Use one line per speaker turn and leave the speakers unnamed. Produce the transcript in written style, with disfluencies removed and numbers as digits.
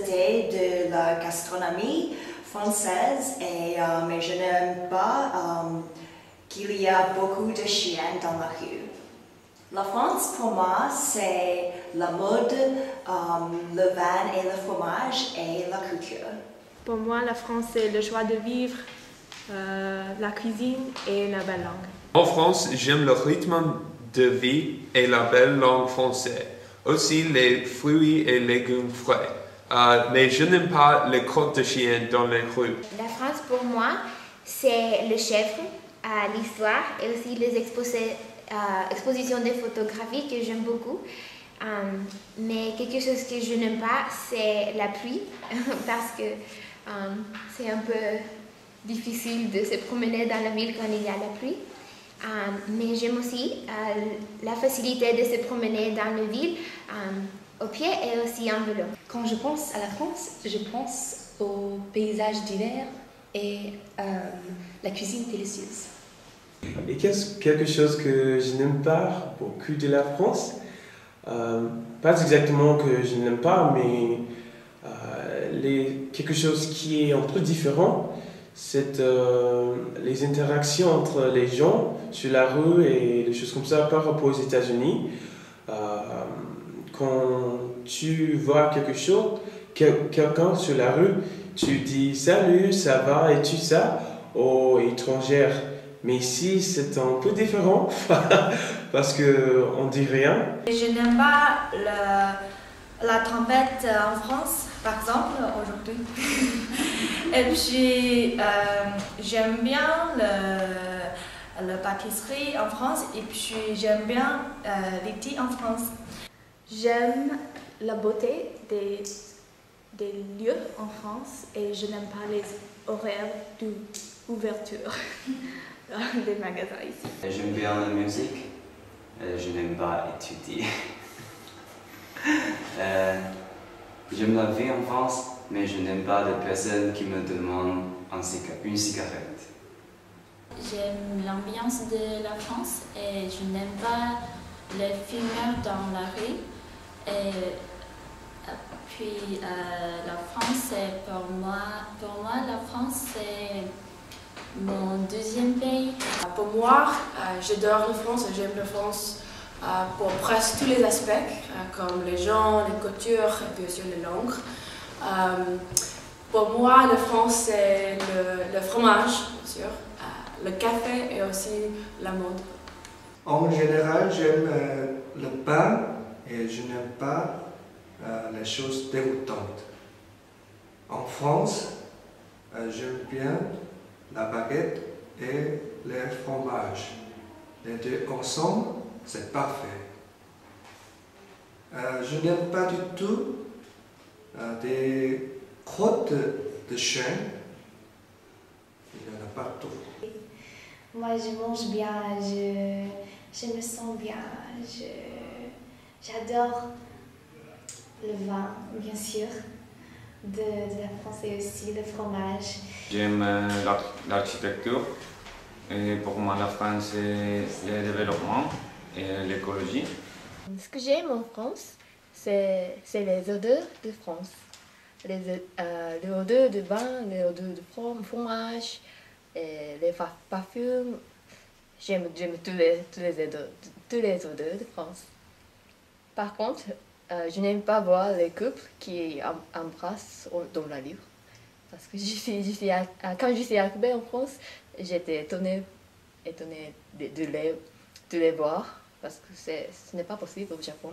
spécialités de la gastronomie française mais je n'aime pas qu'il y a beaucoup de chiens dans la rue. La France, pour moi, c'est la mode, le vin et le fromage et la culture.
Pour moi, la France, c'est le choix de vivre, la cuisine et la belle langue.
En France, j'aime le rythme de vie et la belle langue française. Aussi les fruits et légumes frais. Mais je n'aime pas les crottes de chiens dans les rues.
La France, pour moi, c'est le chef, l'histoire et aussi les expositions de photographie que j'aime beaucoup. Mais quelque chose que je n'aime pas, c'est la pluie, parce que c'est un peu difficile de se promener dans la ville quand il y a la pluie. Mais j'aime aussi la facilité de se promener dans la ville au pied et aussi en vélo.
Quand je pense à la France, je pense aux paysages d'hiver et la cuisine délicieuse.
Et quelque chose que je n'aime pas beaucoup de la France, pas exactement que je n'aime pas, mais quelque chose qui est un peu différent, c'est les interactions entre les gens sur la rue et des choses comme ça par rapport aux États-Unis. Quand tu vois quelqu'un sur la rue, tu dis salut, ça va et tout ça aux étrangères. Mais ici, c'est un peu différent parce qu'on ne dit rien.
Je n'aime pas la tempête en France, par exemple, aujourd'hui. Et puis, j'aime bien la pâtisserie en France et puis j'aime bien l'été en France.
J'aime la beauté des lieux en France et je n'aime pas les horaires d'ouverture des magasins ici.
J'aime bien la musique, je n'aime pas étudier. J'aime la vie en France, mais je n'aime pas les personnes qui me demandent une cigarette.
J'aime l'ambiance de la France et je n'aime pas les fumeurs dans la rue. Et puis la France, pour moi la France c'est mon deuxième pays.
Pour moi, j'adore la France et j'aime la France pour presque tous les aspects, comme les gens, les cultures et bien sûr les langues. Pour moi, la France c'est le fromage, bien sûr, le café et aussi la mode.
En général, j'aime le pain et je n'aime pas les choses déroutantes. En France, j'aime bien la baguette et le fromage. Les deux ensemble, c'est parfait. Je n'aime pas du tout des crottes de chien. Il y en a partout.
Moi, je mange bien, je me sens bien, j'adore le vin, bien sûr, de la France et aussi le fromage.
J'aime l'architecture et pour moi la France c'est le développement et l'écologie.
Ce que j'aime en France, c'est les odeurs de France. Les odeurs de vin, les odeurs de fromage, et les parfums. J'aime tous les odeurs de France. Par contre, je n'aime pas voir les couples qui embrassent dans la rue. Parce que quand je suis arrivée en France, j'étais étonnée de les voir. Parce que ce n'est pas possible au Japon.